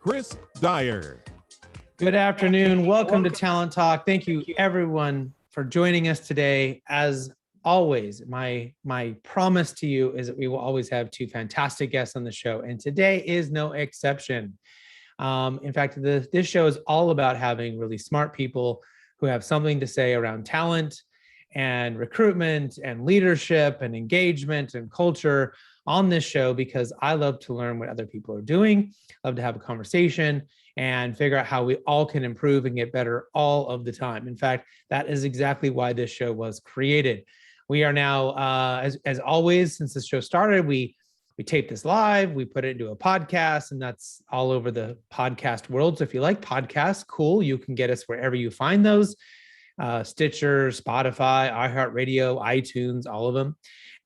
Chris Dyer. Good afternoon. Welcome to Talent Talk. Thank you, everyone, for joining us today. As always, my promise to you is that we will always have two fantastic guests on the show, and today is no exception. In fact, this show is all about having really smart people who have something to say around talent and recruitment and leadership and engagement and culture on this show, because I love to learn what other people are doing, love to have a conversation and figure out how we all can improve and get better all of the time. In fact, that is exactly why this show was created. We are now, as always, since this show started, we tape this live, we put it into a podcast, and that's all over the podcast world. So if you like podcasts, cool, you can get us wherever you find those, Stitcher, Spotify, iHeartRadio, iTunes, all of them.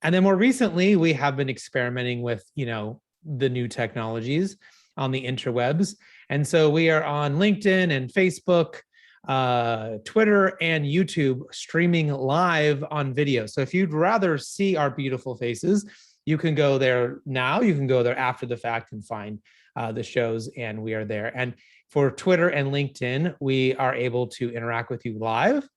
And then more recently, we have been experimenting with, the new technologies on the interwebs. And so we are on LinkedIn and Facebook, Twitter, and YouTube, streaming live on video. So if you'd rather see our beautiful faces, you can go there now. You can go there after the fact and find the shows, and we are there. And for Twitter and LinkedIn, we are able to interact with you live.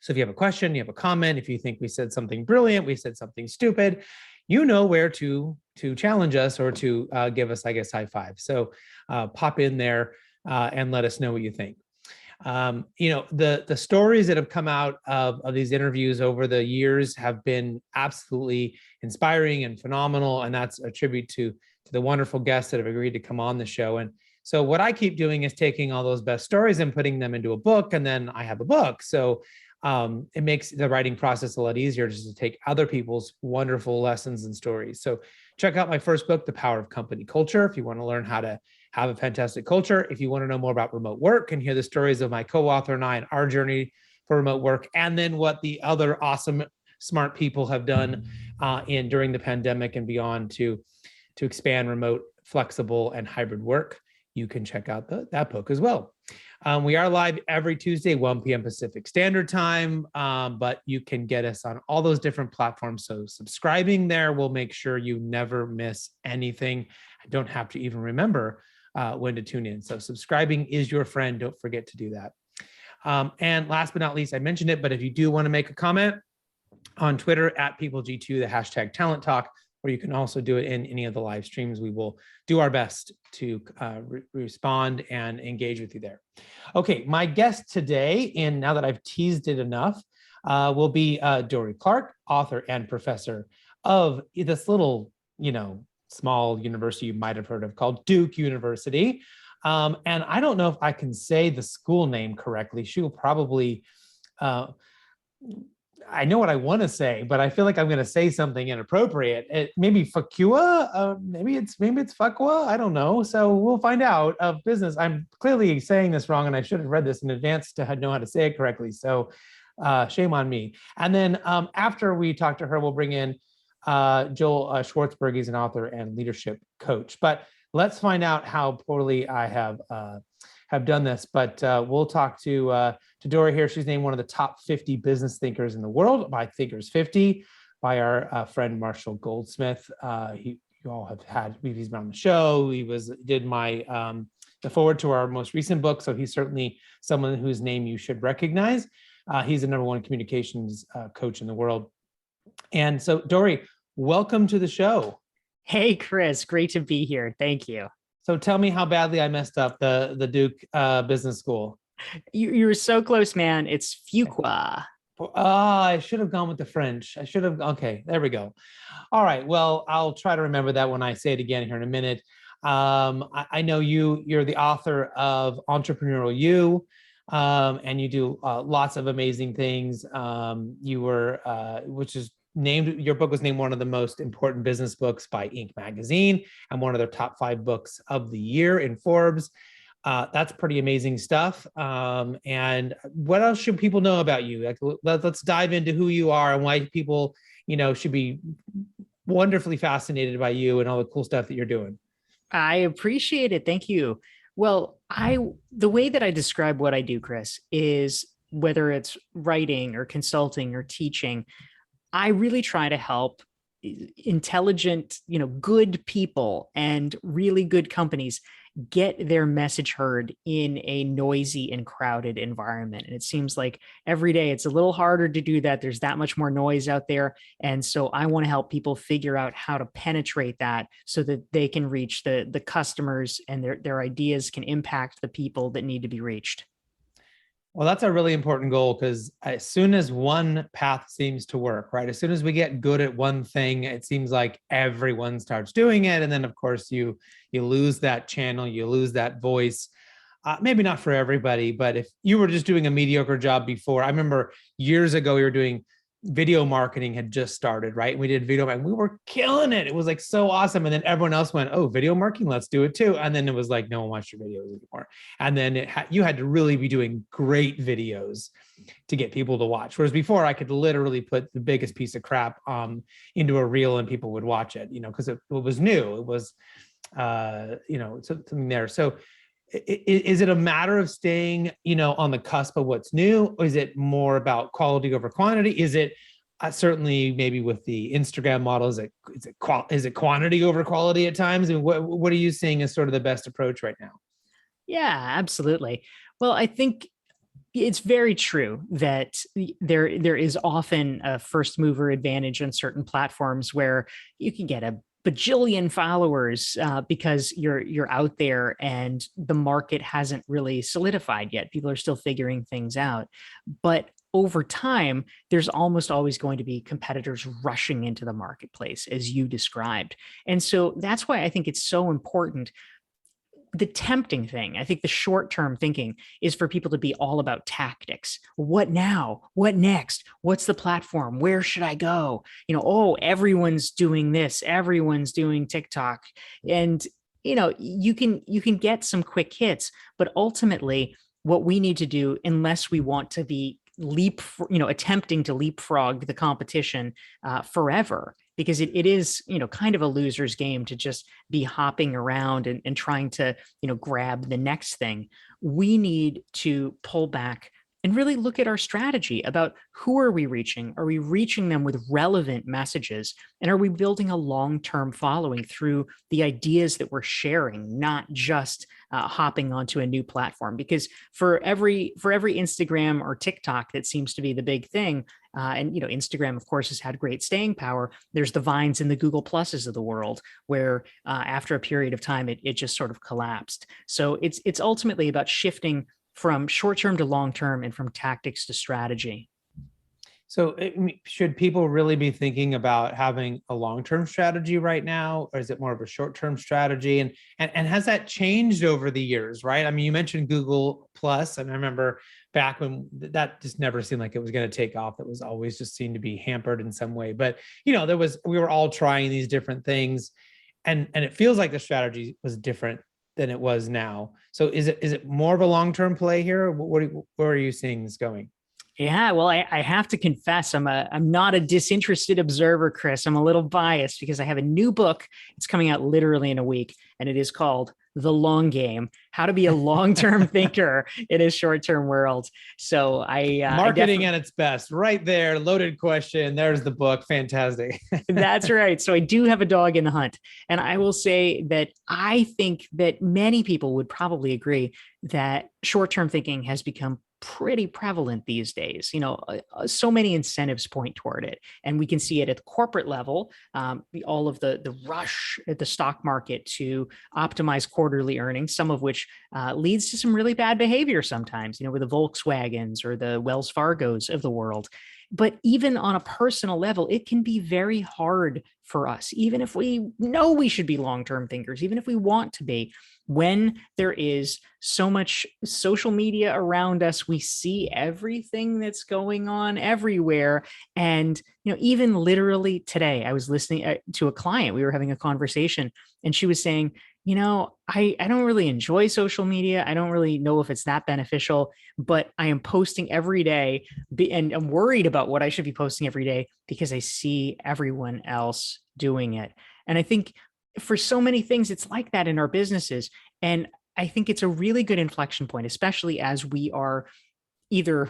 So if you have a question, you have a comment, if you think we said something brilliant, we said something stupid, you know where to challenge us or to give us, I guess, high five. So pop in there and let us know what you think. The stories that have come out of these interviews over the years have been absolutely inspiring and phenomenal. And that's a tribute to the wonderful guests that have agreed to come on the show. And so what I keep doing is taking all those best stories and putting them into a book, and then I have a book. So it makes the writing process a lot easier just to take other people's wonderful lessons and stories. So check out my first book, The Power of Company Culture, if you want to learn how to have a fantastic culture. If you want to know more about remote work and hear the stories of my co-author and I and our journey for remote work, and then what the other awesome, smart people have done during the pandemic and beyond to expand remote, flexible, and hybrid work, you can check out that book as well. We are live every Tuesday, 1 p.m. Pacific Standard Time, but you can get us on all those different platforms. So subscribing there will make sure you never miss anything. I don't have to even remember when to tune in. So subscribing is your friend. Don't forget to do that. And last but not least, I mentioned it, but if you do want to make a comment on Twitter @PeopleG2, the hashtag Talent Talk, or you can also do it in any of the live streams. We will do our best to respond and engage with you there. Okay, my guest today, and now that I've teased it enough, will be Dorie Clark, author and professor of this little, small university you might have heard of called Duke University. And I don't know if I can say the school name correctly. She will probably... I know what I want to say, but I feel like I'm going to say something inappropriate. Maybe Fakua, maybe it's Fakua. I don't know. So we'll find out of business. I'm clearly saying this wrong, and I should have read this in advance to know how to say it correctly. So shame on me. And then after we talk to her, we'll bring in Joel Schwartzberg. He's an author and leadership coach. But let's find out how poorly I have done this. But we'll talk to Dorie here. She's named one of the top 50 business thinkers in the world by Thinkers 50 by our friend Marshall Goldsmith. You all have had, he's been on the show. He did my the forward to our most recent book. So he's certainly someone whose name you should recognize. He's the #1 communications coach in the world. And so Dorie, welcome to the show. Hey, Chris, great to be here. Thank you. So tell me how badly I messed up the Duke Business School. You were so close, man. It's Fuqua. I should have gone with the French. Okay, there we go. All right, well, I'll try to remember that when I say it again here in a minute. I know you're the author of Entrepreneurial You, and you do lots of amazing things. Your book was named one of the most important business books by Inc. magazine and one of their top 5 books of the year in Forbes. That's pretty amazing stuff. And what else should people know about you? Let's dive into who you are and why people, should be wonderfully fascinated by you and all the cool stuff that you're doing. I appreciate it. Thank you. Well, the way that I describe what I do, Chris, is whether it's writing or consulting or teaching, I really try to help intelligent, good people and really good companies get their message heard in a noisy and crowded environment. And it seems like every day it's a little harder to do that. There's that much more noise out there. And so I want to help people figure out how to penetrate that so that they can reach the customers, and their ideas can impact the people that need to be reached. Well, that's a really important goal, because as soon as one path seems to work, right? As soon as we get good at one thing, it seems like everyone starts doing it. And then of course you lose that channel, you lose that voice. Maybe not for everybody, but if you were just doing a mediocre job before, I remember years ago, we were doing video marketing had just started, right? We did video marketing. We were killing it. It was like so awesome. And then everyone else went, oh, video marketing, let's do it too. And then it was like, no one watched your videos anymore. And then you had to really be doing great videos to get people to watch. Whereas before, I could literally put the biggest piece of crap into a reel and people would watch it, because it was new. It was, something there. So is it a matter of staying, on the cusp of what's new? Or is it more about quality over quantity? Is it certainly maybe with the Instagram model, is it quantity over quality at times? And what are you seeing as sort of the best approach right now? Yeah, absolutely. Well, I think it's very true that there is often a first mover advantage on certain platforms where you can get a bajillion followers because you're out there and the market hasn't really solidified yet. People are still figuring things out. But over time, there's almost always going to be competitors rushing into the marketplace, as you described. And so that's why I think it's so important. The tempting thing, I think the short-term thinking is for people to be all about tactics. What now? What next? What's the platform? Where should I go? Oh, everyone's doing this. Everyone's doing TikTok. And, you can get some quick hits, but ultimately what we need to do, unless we want to be attempting to leapfrog the competition forever, because it is, kind of a loser's game to just be hopping around and trying to, grab the next thing. We need to pull back and really look at our strategy about who are we reaching? Are we reaching them with relevant messages? And are we building a long-term following through the ideas that we're sharing, not just hopping onto a new platform? Because for every Instagram or TikTok that seems to be the big thing, and Instagram, of course, has had great staying power. There's the Vines and the Google Pluses of the world, where after a period of time, it just sort of collapsed. So it's ultimately about shifting from short-term to long-term and from tactics to strategy. So should people really be thinking about having a long-term strategy right now, or is it more of a short-term strategy? And has that changed over the years, right? I mean, you mentioned Google Plus, and I remember back when that just never seemed like it was going to take off. It was always just seemed to be hampered in some way. But we were all trying these different things, and it feels like the strategy was different than it was now. So is it more of a long-term play here? Where are you seeing this going? Yeah, well, I have to confess, I'm not a disinterested observer, Chris. I'm a little biased because I have a new book. It's coming out literally in a week, and it is called The Long Game: How to Be a Long-Term Thinker in a Short-Term World. So marketing at its best, right there. Loaded question. There's the book. Fantastic. That's right. So I do have a dog in the hunt, and I will say that I think that many people would probably agree that short-term thinking has become pretty prevalent these days. So many incentives point toward it, and we can see it at the corporate level. All of the rush at the stock market to optimize quarterly earnings, some of which leads to some really bad behavior sometimes, with the Volkswagens or the Wells Fargos of the world. But even on a personal level, it can be very hard for us, even if we know we should be long-term thinkers, even if we want to be. When there is so much social media around us, we see everything that's going on everywhere. And, even literally today, I was listening to a client. We were having a conversation, and she was saying, I don't really enjoy social media. I don't really know if it's that beneficial, but I am posting every day, and I'm worried about what I should be posting every day because I see everyone else doing it. And I think for so many things, it's like that in our businesses. And I think it's a really good inflection point, especially as we are either,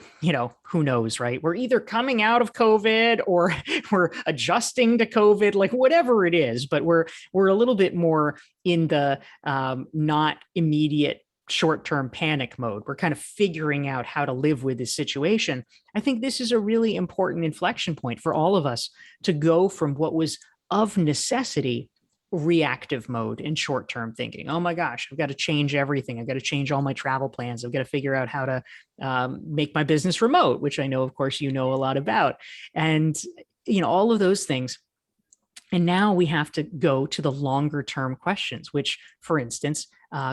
who knows, right? We're either coming out of COVID or we're adjusting to COVID, like whatever it is, but we're a little bit more in the not immediate short-term panic mode. We're kind of figuring out how to live with this situation. I think this is a really important inflection point for all of us to go from what was of necessity reactive mode and short-term thinking. Oh my gosh, I've got to change everything. I've got to change all my travel plans. I've got to figure out how to make my business remote, which I know, of course, you know a lot about. And, all of those things. And now we have to go to the longer term questions, which, for instance,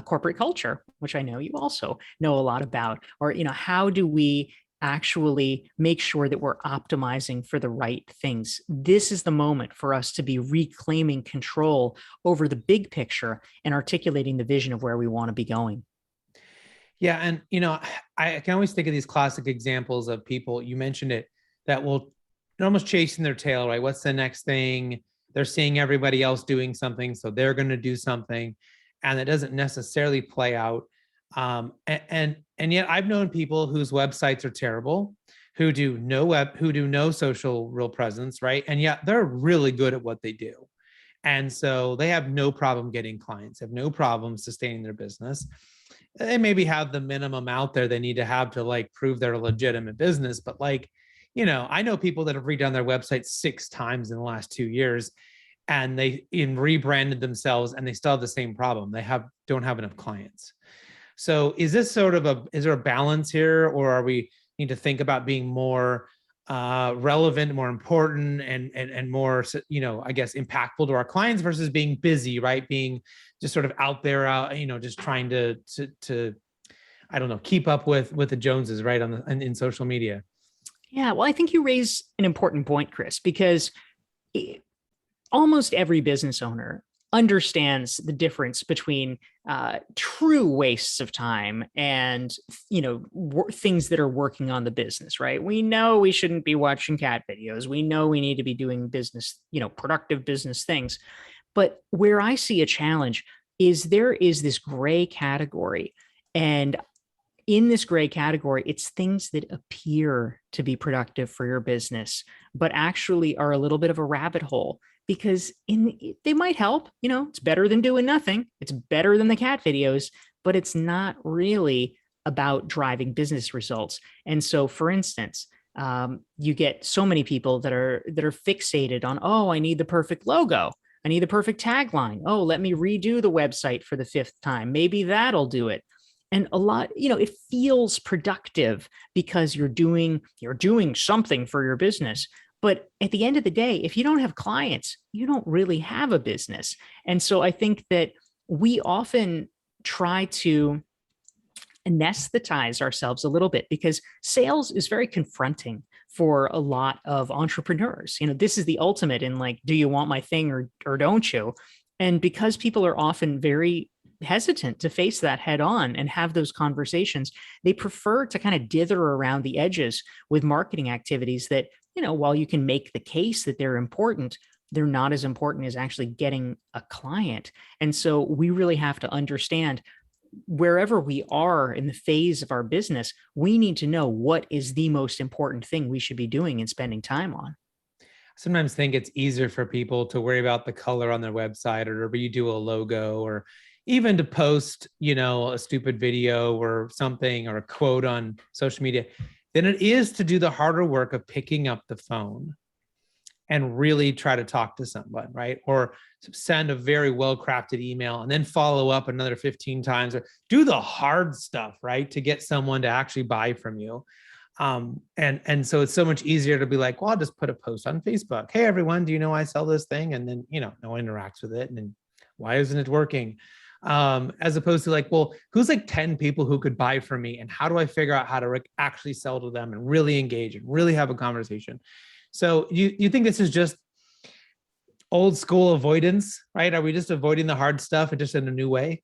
corporate culture, which I know you also know a lot about, or, how do we actually make sure that we're optimizing for the right things? This is the moment for us to be reclaiming control over the big picture and articulating the vision of where we want to be going. Yeah. And, I can always think of these classic examples of people, you mentioned it, that will almost chasing their tail, right? What's the next thing? They're seeing everybody else doing something, so they're going to do something, and it doesn't necessarily play out. And yet I've known people whose websites are terrible, who do no social real presence, right? And yet they're really good at what they do. And so they have no problem getting clients, have no problem sustaining their business. They maybe have the minimum out there they need to have to prove they're a legitimate business. But I know people that have redone their website 6 times in the last 2 years, and they rebranded themselves, and they still have the same problem. They don't have enough clients. So is this is there a balance here, or are we need to think about being more relevant, more important, and more, I guess, impactful to our clients versus being busy, right? Being just sort of out there, just trying to I don't know, keep up with the Joneses, right? In social media. Yeah, well, I think you raise an important point, Chris, because almost every business owner understands the difference between true wastes of time and, things that are working on the business, right? We know we shouldn't be watching cat videos. We know we need to be doing business, productive business things. But where I see a challenge is there is this gray category. And in this gray category, it's things that appear to be productive for your business, but actually are a little bit of a rabbit hole, because they might help. It's better than doing nothing. It's better than the cat videos, but it's not really about driving business results. And so, for instance, you get so many people that are fixated on, oh, I need the perfect logo. I need the perfect tagline. Oh, let me redo the website for the 5th time. Maybe that'll do it. And a lot, it feels productive because you're doing something for your business. But at the end of the day, if you don't have clients, you don't really have a business. And so I think that we often try to anesthetize ourselves a little bit, because sales is very confronting for a lot of entrepreneurs. This is the ultimate in do you want my thing or don't you? And because people are often very hesitant to face that head on and have those conversations, they prefer to kind of dither around the edges with marketing activities that, while you can make the case that they're important, they're not as important as actually getting a client. And so we really have to understand, wherever we are in the phase of our business, we need to know what is the most important thing we should be doing and spending time on. Sometimes think it's easier for people to worry about the color on their website, or to redo a logo, or even to post, a stupid video or something, or a quote on social media, than it is to do the harder work of picking up the phone and really try to talk to someone, right? Or send a very well-crafted email and then follow up another 15 times, or do the hard stuff, right? To get someone to actually buy from you. And so it's so much easier to be like, well, I'll just put a post on Facebook. Hey, everyone, do you know I sell this thing? And then, no one interacts with it. And then why isn't it working? As opposed to well, who's 10 people who could buy from me, and how do I figure out how to actually sell to them and really engage and really have a conversation? So you think this is just old school avoidance, right? Are we just avoiding the hard stuff and just in a new way?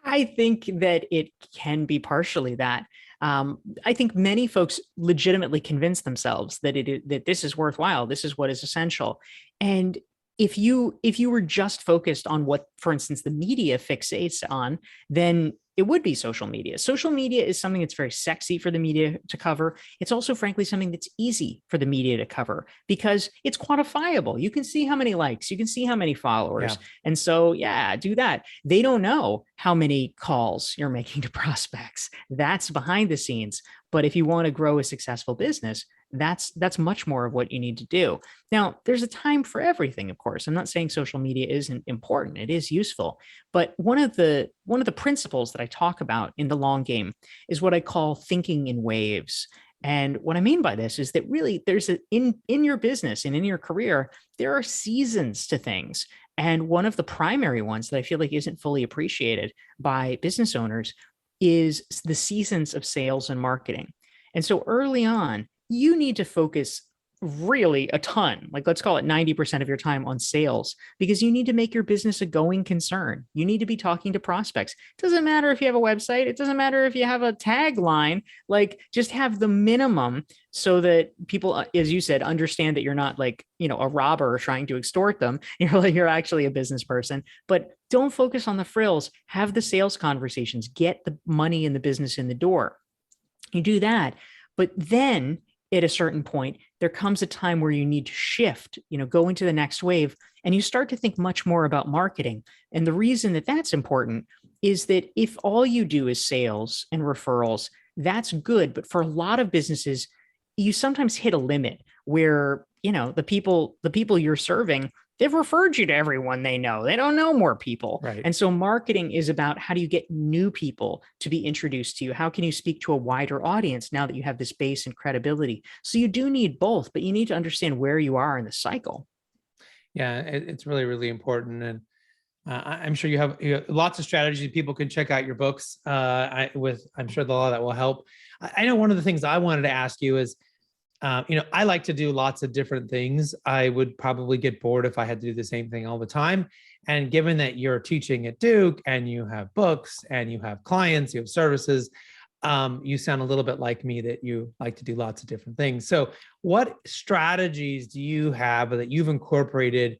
I think that it can be partially that. I think many folks legitimately convince themselves that that this is worthwhile. This is what is essential. And if you were just focused on what, for instance, the media fixates on, then it would be social media. Social media is something that's very sexy for the media to cover. It's also, frankly, something that's easy for the media to cover because it's quantifiable. You can see how many likes, you can see how many followers. Yeah. And so, yeah, do that. They don't know how many calls you're making to prospects. That's behind the scenes. But if you want to grow a successful business, that's much more of what you need to do. Now, there's a time for everything, of course. I'm not saying social media isn't important. It is useful. But one of the principles that I talk about in the long game is what I call thinking in waves. And what I mean by this is that really there's in your business and in your career, there are seasons to things. And one of the primary ones that I feel like isn't fully appreciated by business owners is the seasons of sales and marketing. And so early on, you need to focus really a ton, like let's call it 90% of your time on sales, because you need to make your business a going concern. You need to be talking to prospects. It doesn't matter if you have a website. It doesn't matter if you have a tagline, like just have the minimum so that people, as you said, understand that you're not like, a robber trying to extort them. You're actually a business person, but don't focus on the frills. Have the sales conversations, get the money in the business in the door. You do that, but then at a certain point, there comes a time where you need to shift, go into the next wave, and you start to think much more about marketing. And the reason that that's important is that if all you do is sales and referrals, that's good. But for a lot of businesses, you sometimes hit a limit where, the people you're serving, they've referred you to everyone they know. They don't know more people. Right. And so marketing is about how do you get new people to be introduced to you? How can you speak to a wider audience now that you have this base and credibility? So you do need both, but you need to understand where you are in the cycle. Yeah, it's really, really important. And I'm sure you have lots of strategies. People can check out your books. I'm sure a lot of that will help. I know one of the things I wanted to ask you is, I like to do lots of different things. I would probably get bored if I had to do the same thing all the time. And given that you're teaching at Duke and you have books and you have clients, you have services, you sound a little bit like me that you like to do lots of different things. So what strategies do you have that you've incorporated,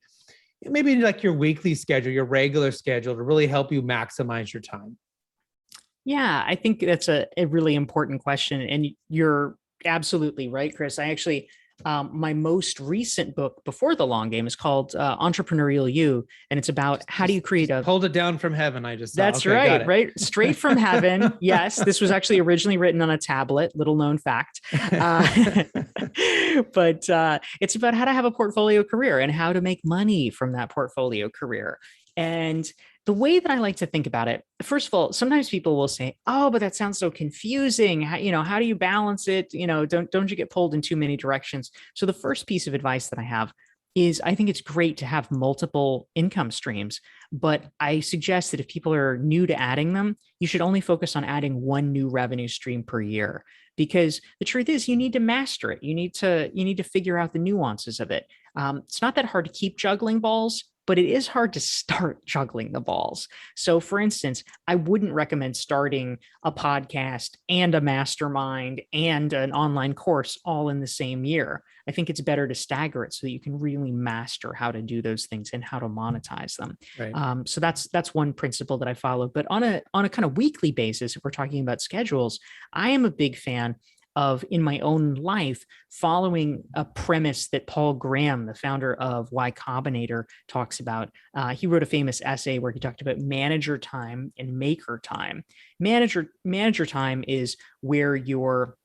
maybe like your weekly schedule, your regular schedule, to really help you maximize your time? Yeah, I think that's a really important question. And you're absolutely right, Chris. I actually, my most recent book before the long game is called Entrepreneurial You. And it's about how do you create a... Hold it down from heaven, I just saw. That's okay, right? Straight from heaven. Yes, this was actually originally written on a tablet, little known fact. But it's about how to have a portfolio career and how to make money from that portfolio career. And the way that I like to think about it, first of all, sometimes people will say, "Oh, but that sounds so confusing. How do you balance it? Don't you get pulled in too many directions?" So the first piece of advice that I have is I think it's great to have multiple income streams, but I suggest that if people are new to adding them, you should only focus on adding one new revenue stream per year, because the truth is you need to master it. You need to figure out the nuances of it. It's not that hard to keep juggling balls, but it is hard to start juggling the balls. So for instance, I wouldn't recommend starting a podcast and a mastermind and an online course all in the same year. I think it's better to stagger it so that you can really master how to do those things and how to monetize them. Right. So that's one principle that I follow. But on a kind of weekly basis, if we're talking about schedules, I am a big fan of, in my own life, following a premise that Paul Graham, the founder of Y Combinator, talks about. He wrote a famous essay where he talked about manager time and maker time. Manager time is where you're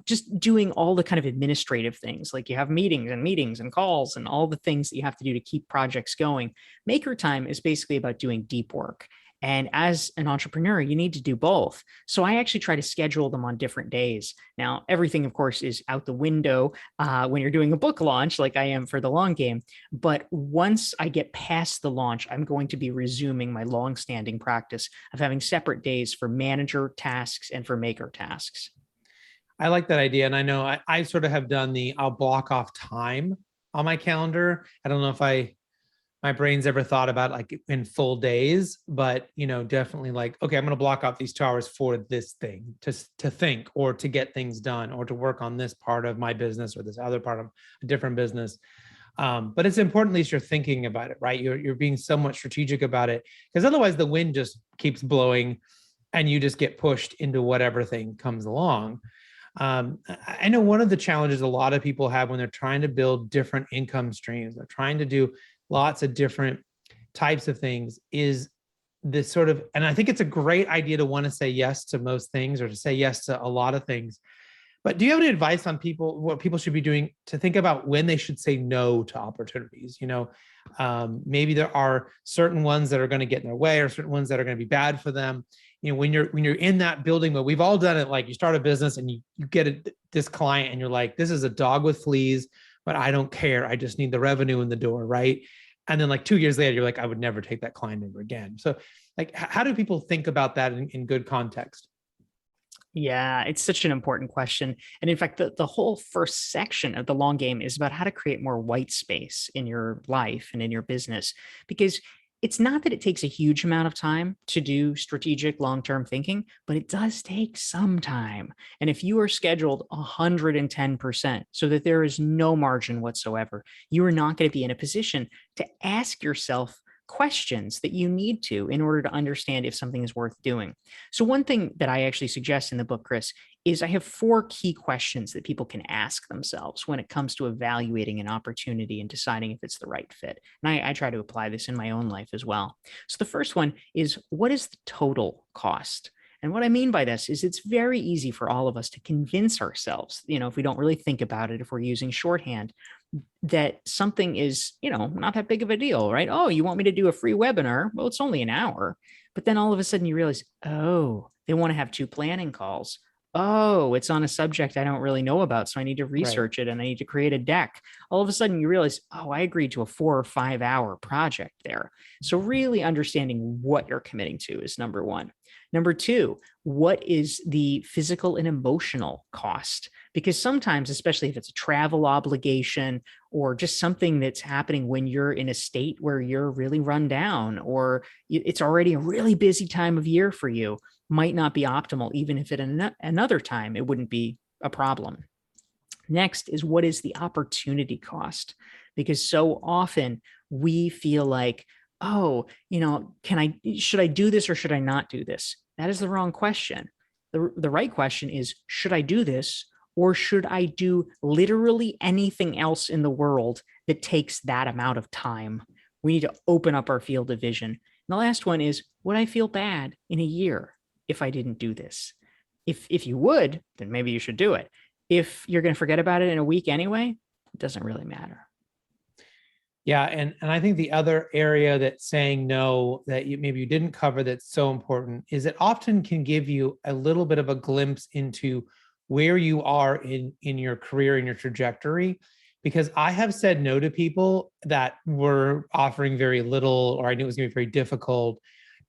just doing all the kind of administrative things, like you have meetings and calls and all the things that you have to do to keep projects going. Maker time is basically about doing deep work. And as an entrepreneur, you need to do both. So I actually try to schedule them on different days. Now, everything, of course, is out the window when you're doing a book launch, like I am for the long game. But once I get past the launch, I'm going to be resuming my longstanding practice of having separate days for manager tasks and for maker tasks. I like that idea. And I know I sort of have done I'll block off time on my calendar. I don't know if my brain's ever thought about like in full days, but definitely like, okay, I'm going to block off these 2 hours for this thing to think or to get things done or to work on this part of my business or this other part of a different business. But it's important, at least you're thinking about it, right? You're being somewhat strategic about it, because otherwise the wind just keeps blowing and you just get pushed into whatever thing comes along. I know one of the challenges a lot of people have when they're trying to build different income streams, they're trying to do lots of different types of things, is this sort of, and I think it's a great idea to want to say yes to most things, or to say yes to a lot of things. But do you have any advice on what people should be doing to think about when they should say no to opportunities? Maybe there are certain ones that are going to get in their way, or certain ones that are going to be bad for them. When you're in that building, but we've all done it. Like, you start a business and you get this client and you're like, this is a dog with fleas, but I don't care. I just need the revenue in the door, right? And then like 2 years later, you're like, I would never take that client ever again. So like, how do people think about that in good context? Yeah, it's such an important question. And in fact, the whole first section of the long game is about how to create more white space in your life and in your business, because it's not that it takes a huge amount of time to do strategic long-term thinking, but it does take some time. And if you are scheduled 110% so that there is no margin whatsoever, you are not going to be in a position to ask yourself questions that you need to in order to understand if something is worth doing. So one thing that I actually suggest in the book, Chris, is I have 4 key questions that people can ask themselves when it comes to evaluating an opportunity and deciding if it's the right fit. And I try to apply this in my own life as well. So the first one is, what is the total cost? And what I mean by this is, it's very easy for all of us to convince ourselves, if we don't really think about it, if we're using shorthand, that something is, not that big of a deal, right? Oh, you want me to do a free webinar? Well, it's only an hour. But then all of a sudden you realize, oh, they want to have 2 planning calls. Oh, it's on a subject I don't really know about, so I need to research it and I need to create a deck. All of a sudden you realize, oh, I agreed to a 4 or 5 hour project there. So really understanding what you're committing to is number 1. Number 2, what is the physical and emotional cost? Because sometimes, especially if it's a travel obligation or just something that's happening when you're in a state where you're really run down, or it's already a really busy time of year for you, might not be optimal, even if at another time it wouldn't be a problem. Next is, what is the opportunity cost? Because so often we feel like, oh, should I do this or should I not do this? That is the wrong question. The right question is, should I do this, or should I do literally anything else in the world that takes that amount of time? We need to open up our field of vision. And the last one is, would I feel bad in a year if I didn't do this? If you would, then maybe you should do it. If you're going to forget about it in a week anyway, it doesn't really matter. Yeah. And I think the other area that saying no that maybe you didn't cover that's so important is it often can give you a little bit of a glimpse into where you are in your career, in your trajectory. Because I have said no to people that were offering very little, or I knew it was going to be very difficult.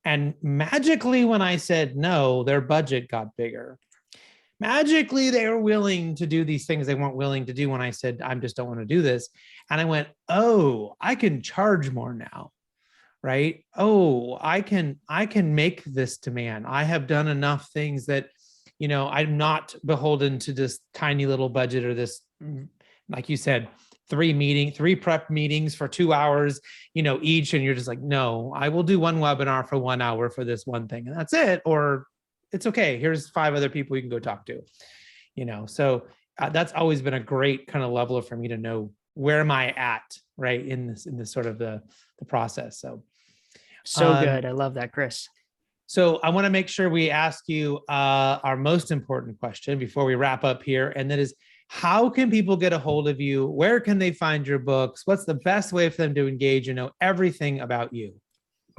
And magically, when I said no, their budget got bigger. Magically, they were willing to do these things they weren't willing to do when I said, I just don't want to do this. And I went, oh, I can charge more now, right? Oh, I can make this demand. I have done enough things that, I'm not beholden to this tiny little budget, or this, like you said, 3 prep meetings for 2 hours, each. And you're just like, no, I will do one webinar for 1 hour for this one thing, and that's it. Or it's okay, here's 5 other people you can go talk to, so that's always been a great kind of leveler for me to know, where am I at, right, in this sort of the process. So good. I love that, Chris. So I want to make sure we ask you our most important question before we wrap up here, and that is, how can people get a hold of you? Where can they find your books? What's the best way for them to engage and know everything about you?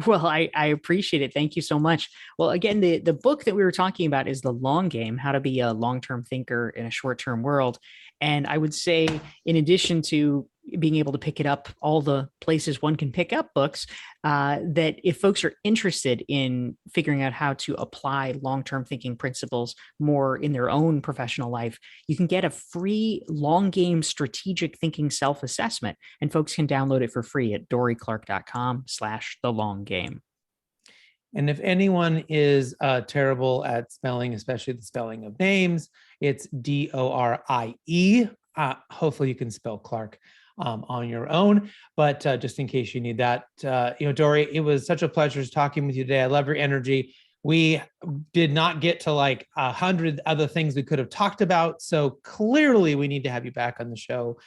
Well, I appreciate it. Thank you so much. Well, again, the book that we were talking about is The Long Game, How to Be a Long-Term Thinker in a Short-Term World. And I would say, in addition to being able to pick it up all the places one can pick up books, that if folks are interested in figuring out how to apply long-term thinking principles more in their own professional life, you can get a free long game strategic thinking self-assessment, and folks can download it for free at dorieclark.com/thelonggame. And if anyone is terrible at spelling, especially the spelling of names, it's Dorie. Hopefully you can spell Clark. on your own. But just in case you need that, Dorie, it was such a pleasure talking with you today. I love your energy. We did not get to like 100 other things we could have talked about. So clearly we need to have you back on the show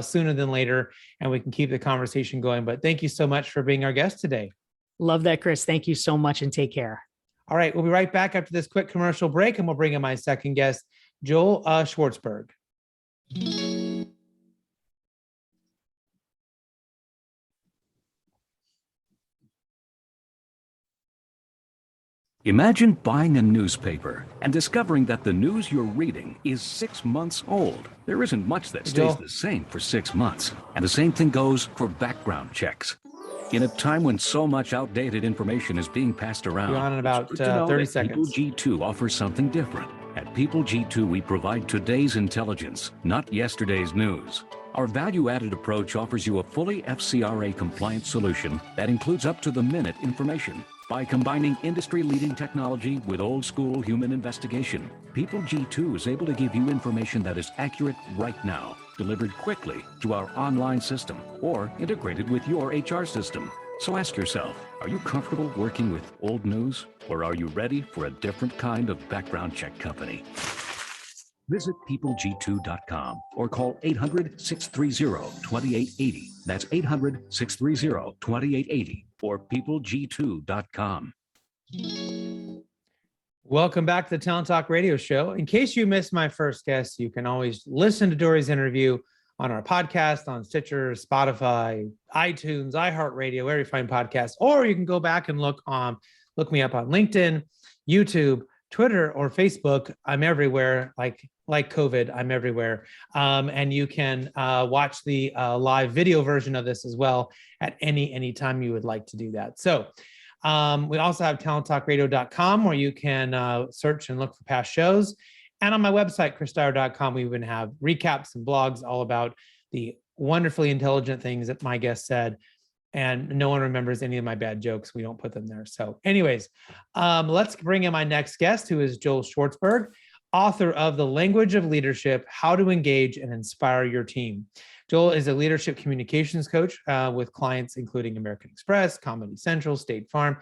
sooner than later, and we can keep the conversation going. But thank you so much for being our guest today. Love that, Chris. Thank you so much, and take care. All right, we'll be right back after this quick commercial break, and we'll bring in my second guest, Joel Schwartzberg. Imagine buying a newspaper and discovering that the news you're reading is 6 months old. There isn't much that stays the same for 6 months. And the same thing goes for background checks. In a time when so much outdated information is being passed around, you're on in about 30 seconds. People G2 offers something different. At People G2, we provide today's intelligence, not yesterday's news. Our value-added approach offers you a fully FCRA-compliant solution that includes up-to-the-minute information. By combining industry-leading technology with old-school human investigation, People G2 is able to give you information that is accurate right now, delivered quickly to our online system, or integrated with your HR system. So ask yourself, are you comfortable working with old news, or are you ready for a different kind of background check company? Visit peopleg2.com or call 800-630-2880. That's 800-630-2880 or peopleg2.com. Welcome back to the Talent Talk radio show. In case you missed my first guest, you can always listen to Dorie's interview on our podcast on Stitcher, Spotify, iTunes, iHeartRadio, wherever you find podcasts, or you can go back and look me up on LinkedIn, YouTube, Twitter, or Facebook. I'm everywhere, like COVID, I'm everywhere. And you can watch the live video version of this as well at any time you would like to do that. So we also have TalentTalkRadio.com, where you can search and look for past shows. And on my website, chrisdyer.com, we even have recaps and blogs all about the wonderfully intelligent things that my guest said. And no one remembers any of my bad jokes. We don't put them there. So anyways, let's bring in my next guest, who is Joel Schwartzberg, author of The Language of Leadership, How to Engage and Inspire Your Team. Joel is a leadership communications coach with clients including American Express, Comedy Central, State Farm,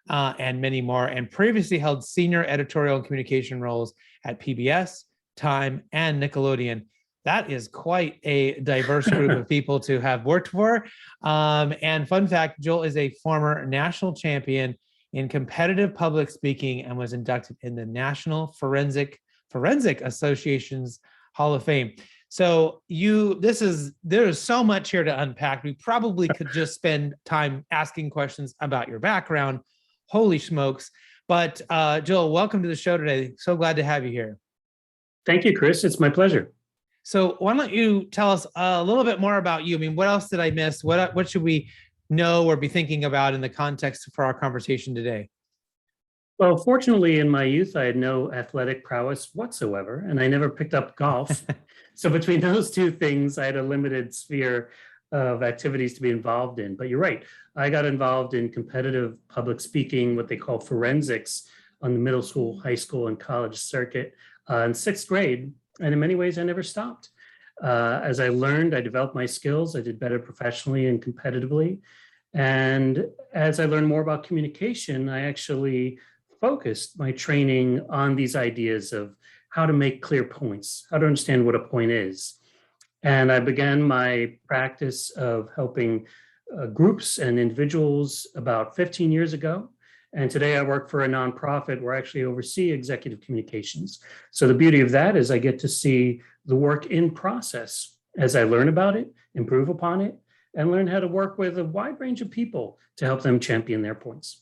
and many more, and previously held senior editorial and communication roles at PBS, Time, and Nickelodeon. That is quite a diverse group of people to have worked for. And fun fact, Joel is a former national champion in competitive public speaking and was inducted in the National Forensic Association's Hall of Fame. So there is so much here to unpack. We probably could just spend time asking questions about your background. Holy smokes. But Joel, welcome to the show today. So glad to have you here. Thank you, Chris. It's my pleasure. So why don't you tell us a little bit more about you? I mean, what else did I miss? What should we know or be thinking about in the context for our conversation today? Well, fortunately, in my youth, I had no athletic prowess whatsoever, and I never picked up golf. So between those two things, I had a limited sphere of activities to be involved in. But you're right. I got involved in competitive public speaking, what they call forensics, on the middle school, high school, and college circuit in sixth grade. And in many ways, I never stopped. As I learned, I developed my skills. I did better professionally and competitively. And as I learned more about communication, I actually focused my training on these ideas of how to make clear points, how to understand what a point is. And I began my practice of helping groups and individuals about 15 years ago. And today I work for a nonprofit where I actually oversee executive communications. So the beauty of that is I get to see the work in process as I learn about it, improve upon it, and learn how to work with a wide range of people to help them champion their points.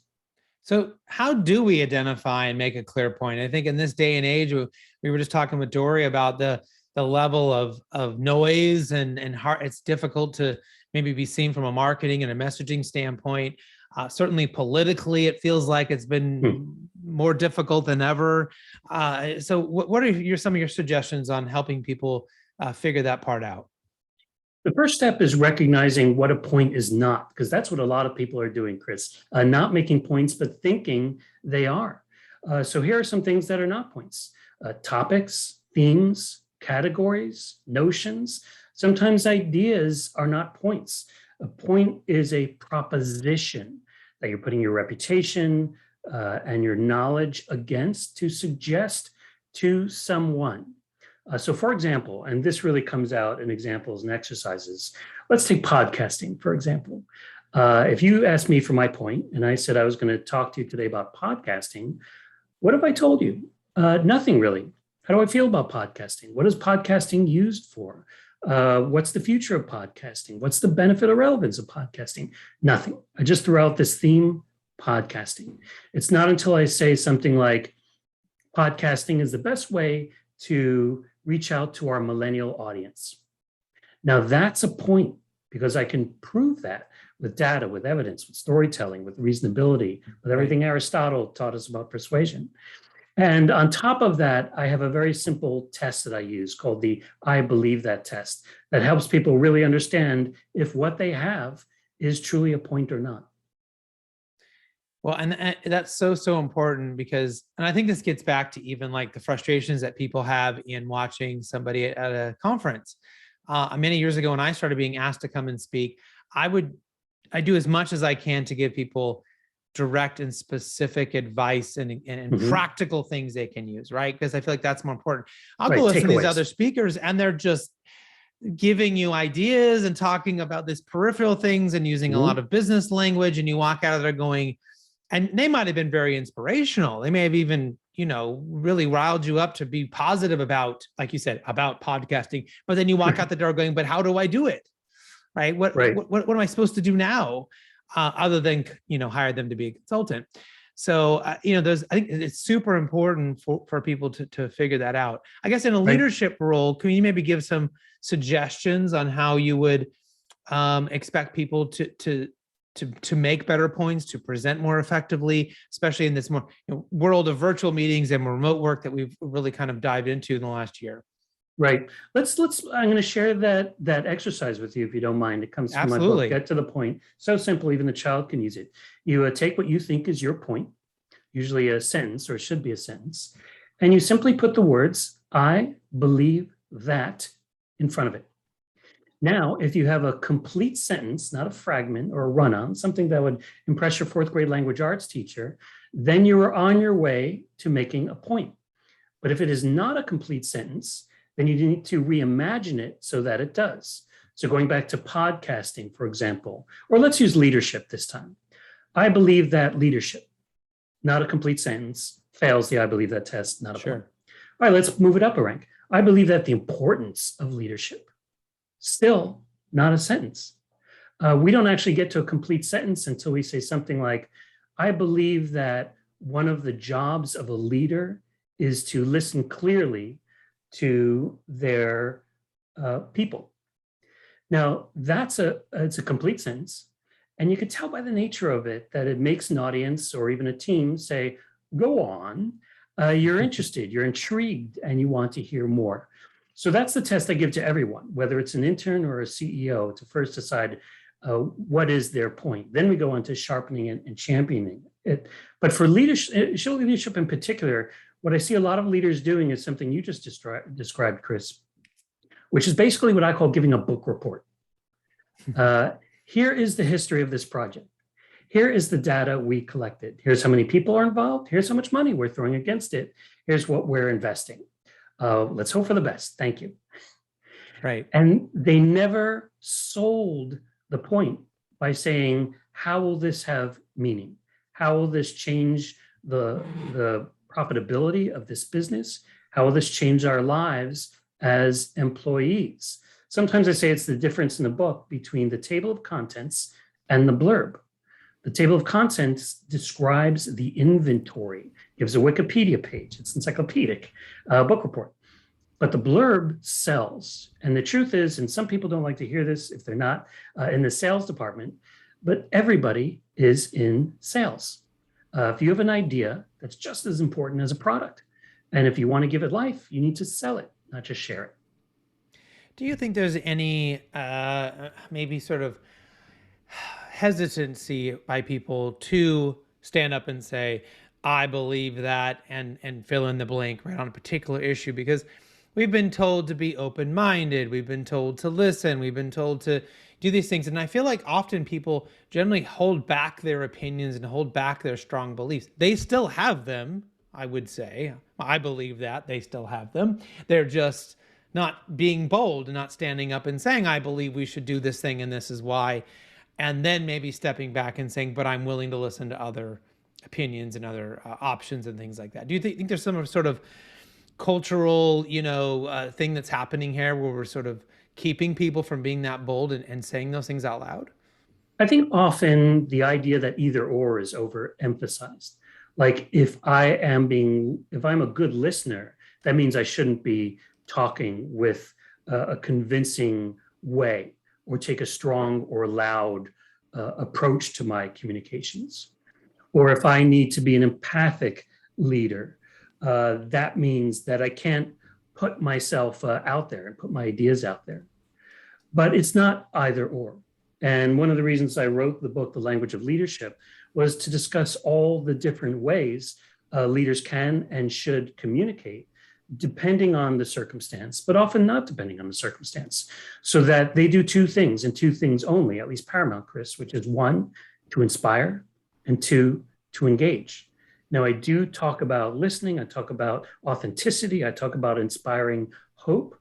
So how do we identify and make a clear point? I think in this day and age, we were just talking with Dorie about the level of noise and how it's difficult to maybe be seen from a marketing and a messaging standpoint. Certainly politically, it feels like it's been more difficult than ever. So what are some of your suggestions on helping people figure that part out? The first step is recognizing what a point is not, because that's what a lot of people are doing, Chris, not making points, but thinking they are. So here are some things that are not points: topics, themes, categories, notions. Sometimes ideas are not points. A point is a proposition that you're putting your reputation and your knowledge against to suggest to someone. So for example, and this really comes out in examples and exercises, let's take podcasting, for example. If you asked me for my point and I said I was going to talk to you today about podcasting, what have I told you? Nothing really. How do I feel about podcasting? What is podcasting used for? What's the future of podcasting? What's the benefit or relevance of podcasting? Nothing. I just threw out this theme, podcasting. It's not until I say something like, podcasting is the best way to reach out to our millennial audience. Now that's a point because I can prove that with data, with evidence, with storytelling, with reasonability, with everything Aristotle taught us about persuasion. And on top of that, I have a very simple test that I use called the I believe that test that helps people really understand if what they have is truly a point or not. Well, and that's so important because, and I think this gets back to even like the frustrations that people have in watching somebody at a conference. Many years ago, when I started being asked to come and speak, I do as much as I can to give people direct and specific advice and practical things they can use, right? Because I feel like that's more important. I'll go listen to these other speakers and they're just giving you ideas and talking about this peripheral things and using a lot of business language, and you walk out of there going, and they might have been very inspirational. They may have even, really riled you up to be positive about, like you said, about podcasting. But then you walk out the door going, but how do I do it? Right? What am I supposed to do now? Other than, hire them to be a consultant. So, I think it's super important for people to figure that out. I guess in a leadership role, can you maybe give some suggestions on how you would expect people to make better points, to present more effectively, especially in this more world of virtual meetings and remote work that we've really kind of dived into in the last year? Right. Let's. I'm going to share that exercise with you if you don't mind. It comes from my book, Get to the Point. So simple, even the child can use it. You take what you think is your point, usually a sentence, or it should be a sentence, and you simply put the words "I believe that" in front of it. Now, if you have a complete sentence, not a fragment or a run-on, something that would impress your fourth grade language arts teacher, then you are on your way to making a point. But if it is not a complete sentence, then you need to reimagine it so that it does. So going back to podcasting, for example, or let's use leadership this time. I believe that leadership, not a complete sentence, fails the I believe that test, not a point. All right, let's move it up a rank. I believe that the importance of leadership, still not a sentence. We don't actually get to a complete sentence until we say something like, I believe that one of the jobs of a leader is to listen clearly to their people. Now, it's a complete sentence, and you could tell by the nature of it that it makes an audience or even a team say, go on, you're interested, you're intrigued, and you want to hear more. So that's the test I give to everyone, whether it's an intern or a CEO, to first decide what is their point. Then we go on to sharpening and championing it. But for leadership in particular, what I see a lot of leaders doing is something you just described, Chris, which is basically what I call giving a book report. Here is the history of this project. Here is the data we collected. Here's how many people are involved. Here's how much money we're throwing against it. Here's what we're investing. Let's hope for the best. Thank you. Right. And they never sold the point by saying, how will this have meaning? How will this change the profitability of this business? How will this change our lives as employees? Sometimes I say it's the difference in the book between the table of contents and the blurb. The table of contents describes the inventory, gives a Wikipedia page, it's encyclopedic, book report. But the blurb sells. And the truth is, and some people don't like to hear this if they're not in the sales department, but everybody is in sales. If you have an idea, that's just as important as a product. And if you want to give it life, you need to sell it, not just share it. Do you think there's any maybe sort of hesitancy by people to stand up and say, I believe that, and fill in the blank, right, on a particular issue? Because we've been told to be open-minded. We've been told to listen. We've been told to do these things. And I feel like often people generally hold back their opinions and hold back their strong beliefs. They still have them, I would say. I believe that they still have them. They're just not being bold and not standing up and saying, I believe we should do this thing and this is why. And then maybe stepping back and saying, but I'm willing to listen to other opinions and other options and things like that. Do you think there's some sort of cultural, thing that's happening here where we're sort of keeping people from being that bold and saying those things out loud? I think often the idea that either or is overemphasized. Like if I'm a good listener, that means I shouldn't be talking with a convincing way or take a strong or loud approach to my communications. Or if I need to be an empathic leader, that means that I can't put myself out there and put my ideas out there. But it's not either or. And one of the reasons I wrote the book, The Language of Leadership, was to discuss all the different ways leaders can and should communicate, depending on the circumstance, but often not depending on the circumstance, so that they do two things and two things only, at least paramount, Chris, which is one, to inspire, and two, to engage. Now, I do talk about listening, I talk about authenticity, I talk about inspiring hope,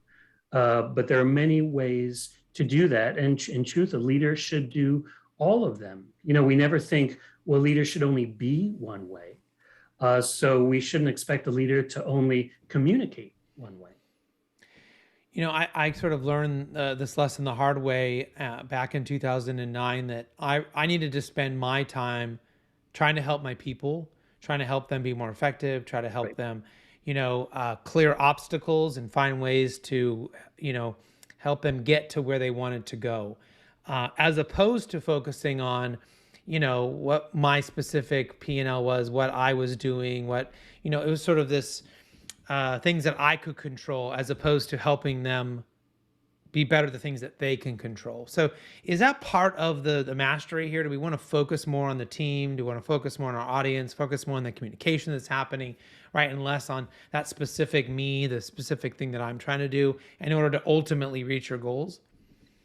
but there are many ways to do that. And in truth, a leader should do all of them. We never think, well, leaders should only be one way. So we shouldn't expect a leader to only communicate one way. I sort of learned this lesson the hard way back in 2009 that I needed to spend my time trying to help my people, trying to help them be more effective, try to help them, clear obstacles and find ways to, help them get to where they wanted to go, as opposed to focusing on, what my specific P&L was, what I was doing, it was sort of this things that I could control, as opposed to helping them be better at the things that they can control. So is that part of the mastery here? Do we want to focus more on the team? Do we want to focus more on our audience, focus more on the communication that's happening, right? And less on that specific me, the specific thing that I'm trying to do in order to ultimately reach your goals?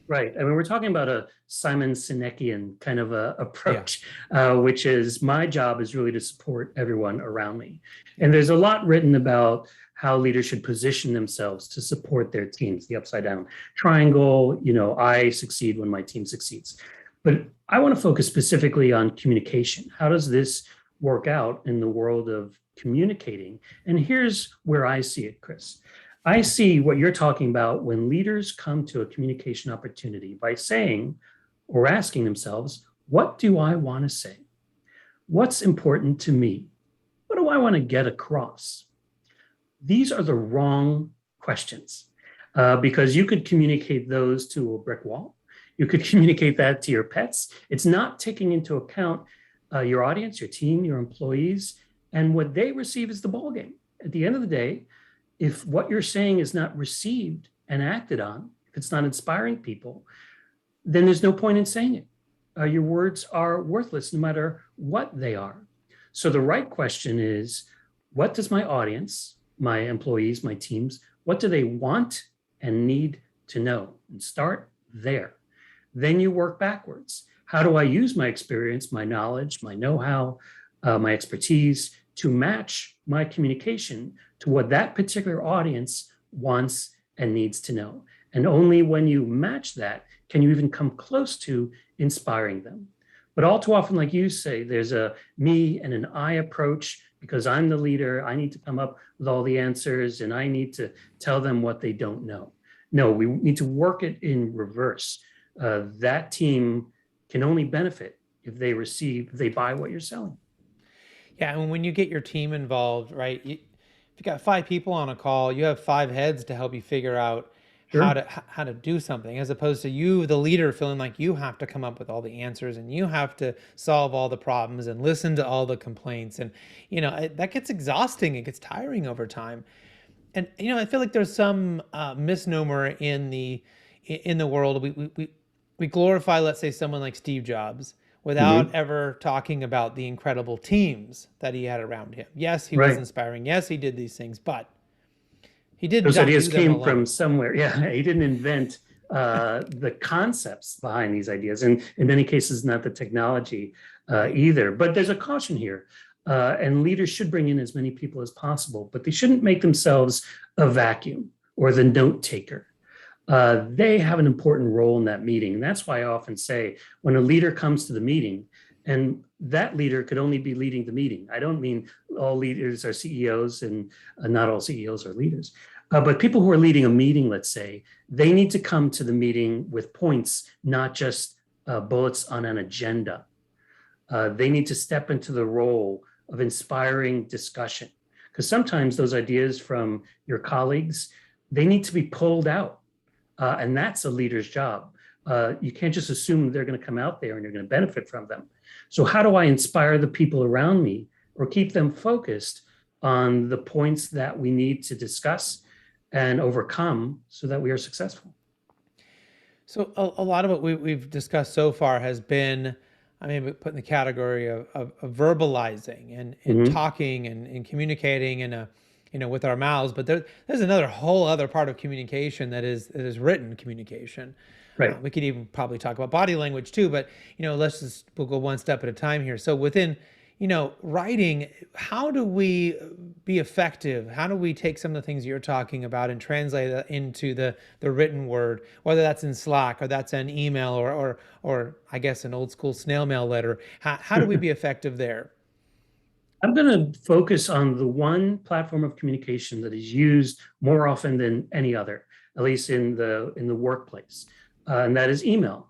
Right. I mean, we're talking about a Simon Sinekian kind of a approach, which is my job is really to support everyone around me. And there's a lot written about how leaders should position themselves to support their teams, the upside down triangle, I succeed when my team succeeds. But I want to focus specifically on communication. How does this work out in the world of communicating? And here's where I see it, Chris. I see what you're talking about when leaders come to a communication opportunity by saying or asking themselves, what do I want to say? What's important to me? What do I want to get across? These are the wrong questions because you could communicate those to a brick wall. You could communicate that to your pets. It's not taking into account your audience, your team, your employees, and what they receive is the ballgame. At the end of the day, if what you're saying is not received and acted on, if it's not inspiring people, then there's no point in saying it. Your words are worthless no matter what they are. So the right question is, what does my audience, my employees, my teams, what do they want and need to know? And start there. Then you work backwards. How do I use my experience, my knowledge, my know-how, my expertise to match my communication to what that particular audience wants and needs to know? And only when you match that can you even come close to inspiring them. But all too often, like you say, there's a me and an I approach. Because I'm the leader, I need to come up with all the answers and I need to tell them what they don't know. No, we need to work it in reverse. That team can only benefit if they buy what you're selling. Yeah, and when you get your team involved, right? If you got 5 people on a call, you have 5 heads to help you figure out how to do something, as opposed to you, the leader, feeling like you have to come up with all the answers and you have to solve all the problems and listen to all the complaints. And, that gets exhausting. It gets tiring over time. And, I feel like there's some misnomer in the world. We glorify, let's say, someone like Steve Jobs without ever talking about the incredible teams that he had around him. Yes, he was inspiring. Yes, he did these things, but He did Those not ideas do them came alone. from somewhere. Yeah, he didn't invent the concepts behind these ideas, and in many cases, not the technology either. But there's a caution here, and leaders should bring in as many people as possible, but they shouldn't make themselves a vacuum or the note taker. They have an important role in that meeting. And that's why I often say when a leader comes to the meeting, and that leader could only be leading the meeting. I don't mean all leaders are CEOs and not all CEOs are leaders. But people who are leading a meeting, let's say, they need to come to the meeting with points, not just bullets on an agenda. They need to step into the role of inspiring discussion. Because sometimes those ideas from your colleagues, they need to be pulled out. And that's a leader's job. You can't just assume they're going to come out there and you're going to benefit from them. So how do I inspire the people around me or keep them focused on the points that we need to discuss and overcome so that we are successful? So a lot of what we've discussed so far has been, I mean, put in the category of verbalizing and talking and communicating in with our mouths. But there's another whole other part of communication that is written communication. Right. We could even probably talk about body language too, but we'll go one step at a time here. So within writing, how do we be effective? How do we take some of the things you're talking about and translate that into the written word, whether that's in Slack or that's an email or I guess an old school snail mail letter? How do we be effective there? I'm going to focus on the one platform of communication that is used more often than any other, at least in the workplace, and that is email.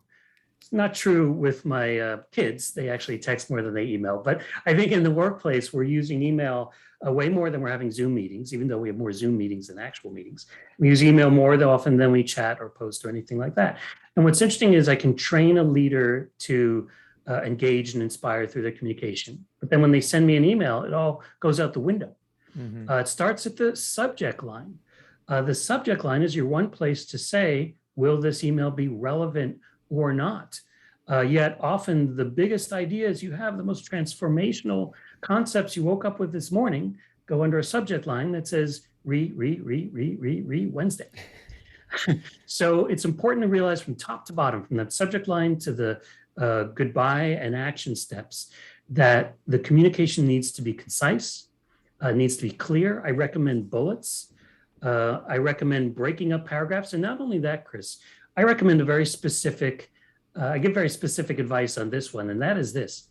It's not true with my kids. They actually text more than they email. But I think in the workplace, we're using email way more than we're having Zoom meetings, even though we have more Zoom meetings than actual meetings. We use email more often than we chat or post or anything like that. And what's interesting is I can train a leader to engage and inspire through their communication. But then when they send me an email, it all goes out the window. It starts at the subject line. The subject line is your one place to say, will this email be relevant or not? Yet often the biggest ideas you have, the most transformational concepts you woke up with this morning, go under a subject line that says, Wednesday. So it's important to realize from top to bottom, from that subject line to the goodbye and action steps, that the communication needs to be concise, needs to be clear. I recommend bullets. I recommend breaking up paragraphs. And not only that, Chris, I recommend a very specific, I give very specific advice on this one, and that is this: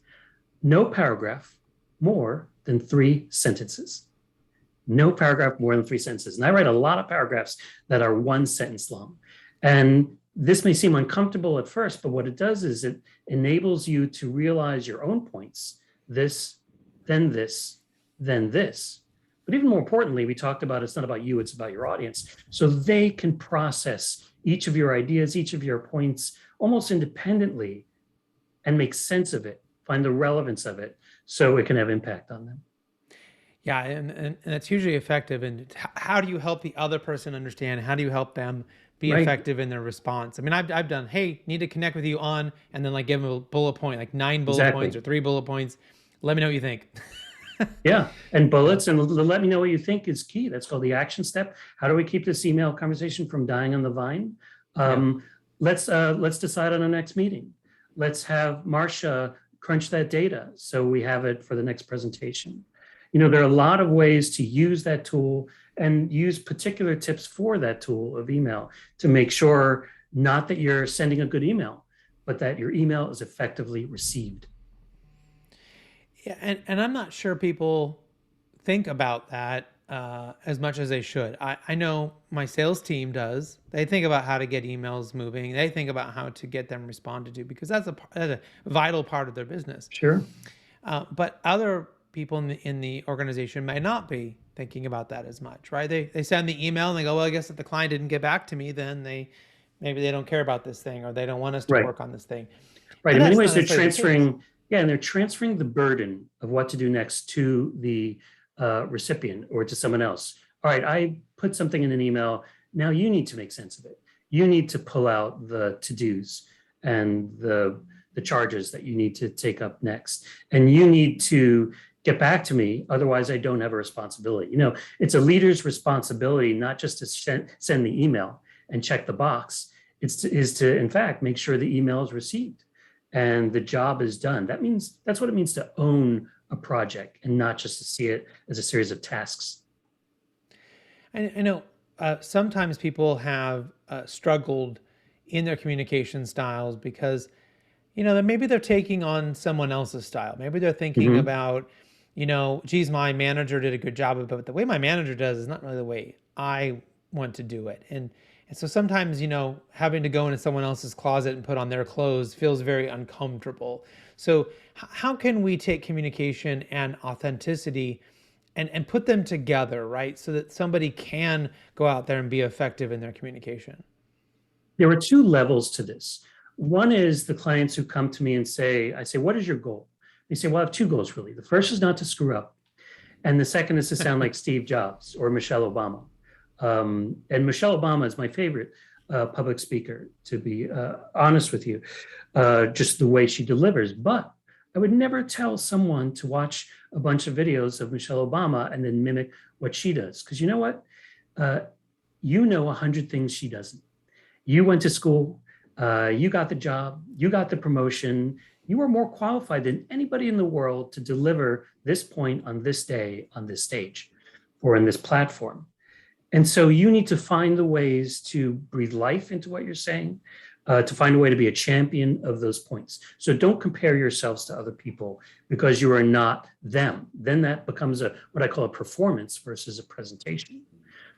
no paragraph more than 3 sentences. No paragraph more than 3 sentences. And I write a lot of paragraphs that are 1 sentence long. And this may seem uncomfortable at first, but what it does is it enables you to realize your own points. This, then this, then this. But even more importantly, we talked about it's not about you, it's about your audience. So they can process each of your ideas, each of your points almost independently and make sense of it, find the relevance of it so it can have impact on them. Yeah, and it's hugely effective. And how do you help the other person understand? How do you help them be effective in their response? I mean, I've done, hey, need to connect with you on, and then like give them a bullet point, like 9 bullet points or 3 bullet points. Let me know what you think. Yeah, and bullets, and let me know what you think is key. That's called the action step. How do we keep this email conversation from dying on the vine? Let's decide on our next meeting. Let's have Marcia crunch that data so we have it for the next presentation. There are a lot of ways to use that tool and use particular tips for that tool of email to make sure not that you're sending a good email, but that your email is effectively received. Yeah, and I'm not sure people think about that as much as they should. I know my sales team does. They think about how to get emails moving. They think about how to get them responded to, because that's a vital part of their business. Sure. But other people in the organization may not be thinking about that as much, right? They send the email and they go, well, I guess if the client didn't get back to me, then maybe they don't care about this thing, or they don't want us to work on this thing. Right. In many ways, they're transferring. Yeah, and they're transferring the burden of what to do next to the recipient or to someone else. All right, I put something in an email. Now you need to make sense of it. You need to pull out the to-dos and the charges that you need to take up next. And you need to get back to me. Otherwise, I don't have a responsibility. You know, it's a leader's responsibility not just to send the email and check the box. Is to, in fact, make sure the email is received and the job is done. That's what it means to own a project and not just to see it as a series of tasks. I know sometimes people have struggled in their communication styles because, you know, maybe they're taking on someone else's style. Maybe they're thinking about, you know, geez, my manager did a good job of it, but the way my manager does is not really the way I want to do it. And so sometimes, you know, having to go into someone else's closet and put on their clothes feels very uncomfortable. So how can we take communication and authenticity and put them together, right? So that somebody can go out there and be effective in their communication. There are two levels to this. One is the clients who come to me and I say, what is your goal? They say, well, I have two goals really. The first is not to screw up. And the second is to sound like Steve Jobs or Michelle Obama. And Michelle Obama is my favorite public speaker, to be honest with you, just the way she delivers. But I would never tell someone to watch a bunch of videos of Michelle Obama and then mimic what she does. Because you know what? You know 100 things she doesn't. You went to school, you got the job, you got the promotion. You are more qualified than anybody in the world to deliver this point on this day, on this stage, or in this platform. And so you need to find the ways to breathe life into what you're saying, to find a way to be a champion of those points. So don't compare yourselves to other people because you are not them. Then that becomes what I call a performance versus a presentation.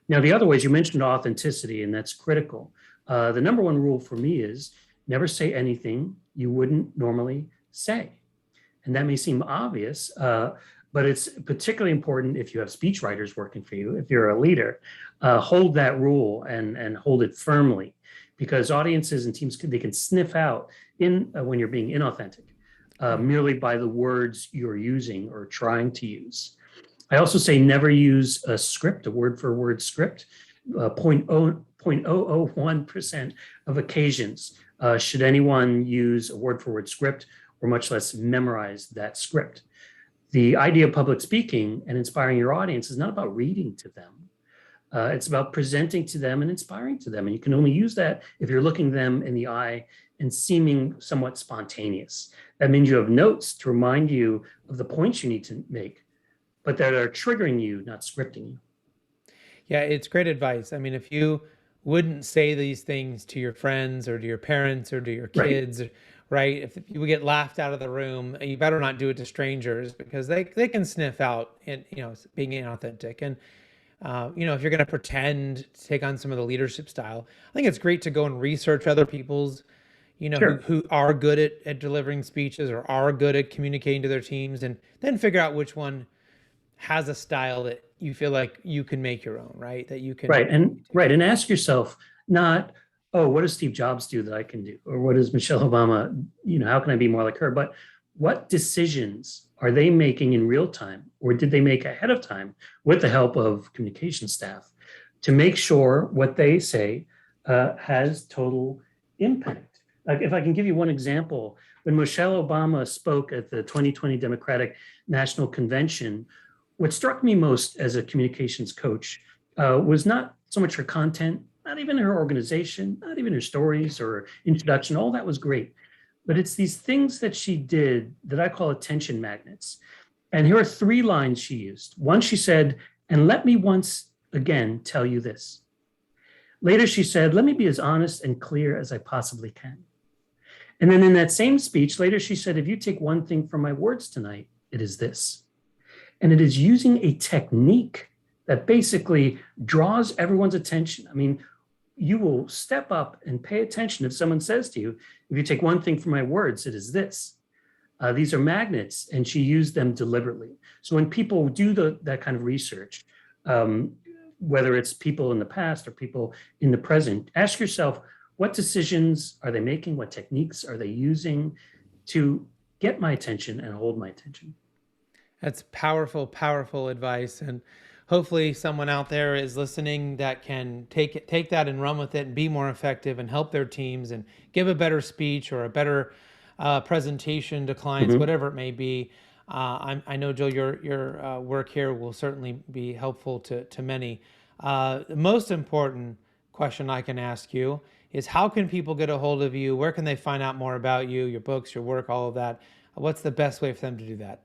Now, the other ways, you mentioned authenticity, and that's critical. The number one rule for me is never say anything you wouldn't normally say. And that may seem obvious, but it's particularly important if you have speechwriters working for you. If you're a leader, hold that rule and hold it firmly, because audiences and teams, they can sniff out when you're being inauthentic merely by the words you're using or trying to use. I also say never use a script, a word for word script. 0.001% of occasions should anyone use a word for word script, or much less memorize that script. The idea of public speaking and inspiring your audience is not about reading to them. It's about presenting to them and inspiring to them. And you can only use that if you're looking them in the eye and seeming somewhat spontaneous. That means you have notes to remind you of the points you need to make, but that are triggering you, not scripting you. Yeah, it's great advice. I mean, if you wouldn't say these things to your friends or to your parents or to your kids, right? If you would get laughed out of the room, you better not do it to strangers, because they can sniff out and, you know, being inauthentic. And you know, if you're going to pretend to take on some of the leadership style, I think it's great to go and research other people's, you know, who are good at delivering speeches or are good at communicating to their teams, and then figure out which one has a style that you feel like you can make your own, right? That you can. And ask yourself, not, oh, what does Steve Jobs do that I can do? Or what does Michelle Obama, you know, how can I be more like her? But what decisions are they making in real time, or did they make ahead of time with the help of communication staff to make sure what they say has total impact? Like, if I can give you one example, when Michelle Obama spoke at the 2020 Democratic National Convention, what struck me most as a communications coach was not so much her content, not even her organization, not even her stories or introduction. All that was great. But it's these things that she did that I call attention magnets. And here are 3 lines she used. One, she said, and let me once again tell you this. Later, she said, let me be as honest and clear as I possibly can. And then in that same speech, later she said, if you take one thing from my words tonight, it is this. And it is using a technique that basically draws everyone's attention. I mean, you will step up and pay attention if someone says to you, if you take one thing from my words, it is this. These are magnets, and she used them deliberately. So when people do that kind of research, whether it's people in the past or people in the present, ask yourself, what decisions are they making? What techniques are they using to get my attention and hold my attention? That's powerful, powerful advice. And hopefully someone out there is listening that can take that and run with it and be more effective and help their teams and give a better speech or a better presentation to clients, whatever it may be. I know, Joel, your work here will certainly be helpful to many. The most important question I can ask you is, how can people get a hold of you? Where can they find out more about you, your books, your work, all of that? What's the best way for them to do that?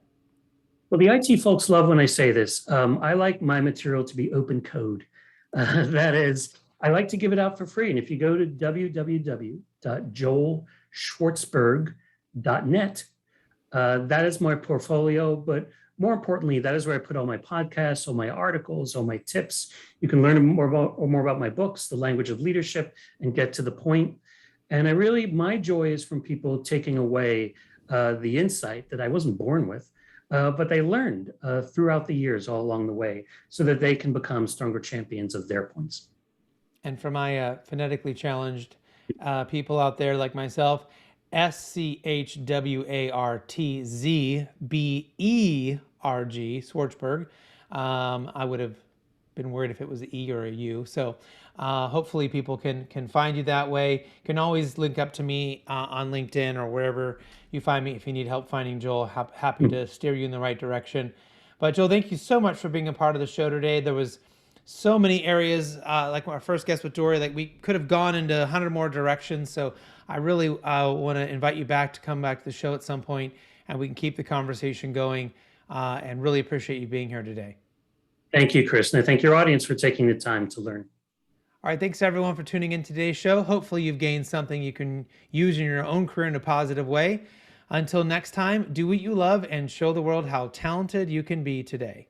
Well, the IT folks love when I say this. I like my material to be open code. That is, I like to give it out for free. And if you go to www.joelschwartzberg.net, that is my portfolio. But more importantly, that is where I put all my podcasts, all my articles, all my tips. You can learn more about my books, The Language of Leadership, and get to the point. And my joy is from people taking away the insight that I wasn't born with, but they learned throughout the years all along the way, so that they can become stronger champions of their points. And for my phonetically challenged people out there like myself, Schwartzberg, Schwartzberg. I would have been worried if it was an E or a U. So hopefully people can find you that way. You can always link up to me on LinkedIn or wherever you find me if you need help finding Joel. Happy to steer you in the right direction. But Joel, thank you so much for being a part of the show today. There was so many areas, like our first guest with Dorie, like we could have gone into 100 more directions. So I really want to invite you back to come back to the show at some point, and we can keep the conversation going, and really appreciate you being here today. Thank you, Chris. And I thank your audience for taking the time to learn. All right, thanks everyone for tuning in today's show. Hopefully you've gained something you can use in your own career in a positive way. Until next time, do what you love and show the world how talented you can be today.